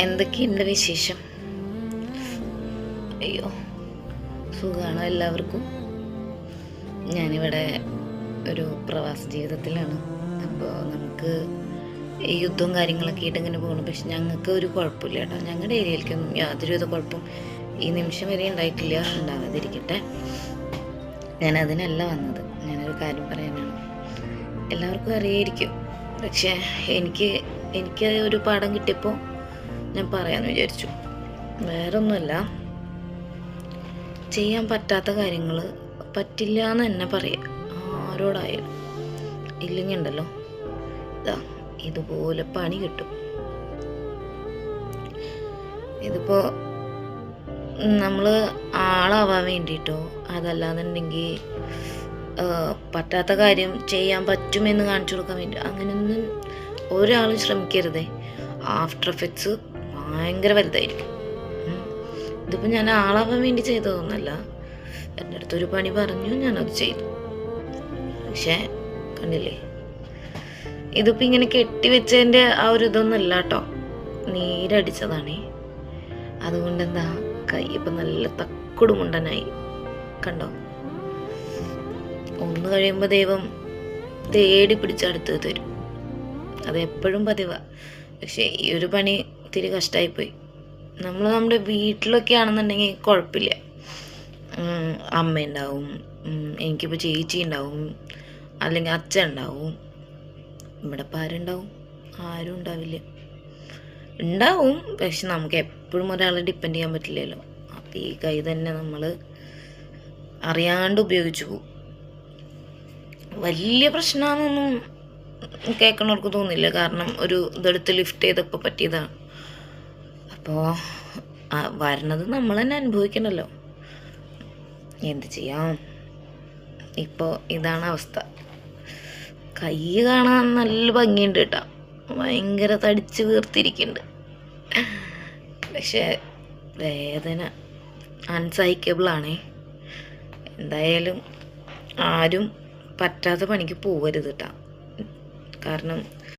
എന്തൊക്കെയുണ്ട് വിശേഷം? അയ്യോ, സുഖമാണോ എല്ലാവർക്കും? ഞാനിവിടെ ഒരു പ്രവാസ ജീവിതത്തിലാണ്. അപ്പോൾ നമുക്ക് ഈ യുദ്ധവും കാര്യങ്ങളൊക്കെ ആയിട്ട് ഇങ്ങനെ പോകണം. പക്ഷെ ഞങ്ങൾക്ക് ഒരു കുഴപ്പമില്ല കേട്ടോ. ഞങ്ങളുടെ ഏരിയയിലേക്കൊന്നും യാതൊരുവിധ കുഴപ്പം ഈ നിമിഷം വരെ ഉണ്ടായിട്ടില്ല, ഉണ്ടാവാതിരിക്കട്ടെ. ഞാനതിനല്ല വന്നത്. ഞാനൊരു കാര്യം പറയാനാണ്. എല്ലാവർക്കും അറിയായിരിക്കും, പക്ഷേ എനിക്ക് ഒരു പാഠം കിട്ടിയപ്പോൾ ഞാൻ പറയാമെന്ന് വിചാരിച്ചു. വേറൊന്നുമല്ല, ചെയ്യാൻ പറ്റാത്ത കാര്യങ്ങൾ പറ്റില്ല എന്ന് തന്നെ പറയാം, ആരോടായാലും. ഇല്ലെങ്കിൽ ഉണ്ടല്ലോ, ഇതുപോലെ പണി കിട്ടും. ഇതിപ്പോൾ നമ്മൾ ആളാവാൻ വേണ്ടിയിട്ടോ അതല്ലാന്നുണ്ടെങ്കിൽ പറ്റാത്ത കാര്യം ചെയ്യാൻ പറ്റുമെന്ന് കാണിച്ചു കൊടുക്കാൻ വേണ്ടി അങ്ങനെയൊന്നും ഒരാളും ശ്രമിക്കരുതേ. ആഫ്റ്റർ എഫക്ട്സ് ഭയങ്കര വലുതായിരിക്കും. ഇതിപ്പോൾ ഞാൻ ആളാവാൻ വേണ്ടി ചെയ്തതൊന്നുമല്ല. എൻ്റെ അടുത്തൊരു പണി പറഞ്ഞു, ഞാനത് ചെയ്തു. പക്ഷേ കണ്ടില്ലേ, ഇതിപ്പോൾ ഇങ്ങനെ കെട്ടിവെച്ചതിൻ്റെ ആ ഒരു ഇതൊന്നുമല്ല കേട്ടോ, നീരടിച്ചതാണേ. അതുകൊണ്ട് എന്താ, കൈ ഇപ്പം നല്ല തക്കുടുമുണ്ടനായി. കണ്ടോ? ഒന്ന് കഴിയുമ്പോൾ ദൈവം തേടി പിടിച്ചടുത്ത് തരും. അതെപ്പോഴും പതിവാണ്. പക്ഷേ ഈ ഒരു പണി ഇത്തിരി കഷ്ടമായിപ്പോയി. നമ്മുടെ വീട്ടിലൊക്കെ ആണെന്നുണ്ടെങ്കിൽ കുഴപ്പമില്ല. അമ്മ ഉണ്ടാവും, എനിക്കിപ്പോൾ ചേച്ചി ഉണ്ടാവും, അല്ലെങ്കിൽ അച്ഛൻ ഉണ്ടാവും. ഇവിടെ ഇപ്പോൾ ആരുണ്ടാവും? ആരും ഉണ്ടാവില്ല. ഉണ്ടാവും, പക്ഷെ നമുക്ക് എപ്പോഴും ഒരാളെ ഡിപ്പെൻഡ് ചെയ്യാൻ പറ്റില്ലല്ലോ. അപ്പോൾ ഈ കൈ തന്നെ നമ്മൾ അറിയാണ്ട് ഉപയോഗിച്ചു പോകും. വലിയ പ്രശ്നമാണെന്നൊന്നും കേൾക്കണവർക്ക് തോന്നില്ല, കാരണം ഒരു ഇതെടുത്ത് ലിഫ്റ്റ് ചെയ്തപ്പോൾ പറ്റിയതാണ്. അപ്പോൾ വരണത് നമ്മൾ തന്നെ അനുഭവിക്കണമല്ലോ, എന്ത് ചെയ്യാം. ഇപ്പോൾ ഇതാണ് അവസ്ഥ. കൈ കാണാൻ നല്ല ഭംഗിയുണ്ട് കേട്ടോ, ഭയങ്കര തടിച്ച് വീർത്തിരിക്കുന്നുണ്ട്. പക്ഷേ വേദന അൺസഹിക്കബിളാണേ. എന്തായാലും ആരും പറ്റാത്ത പണിക്ക് പോകരുത് കേട്ടോ. കാരണം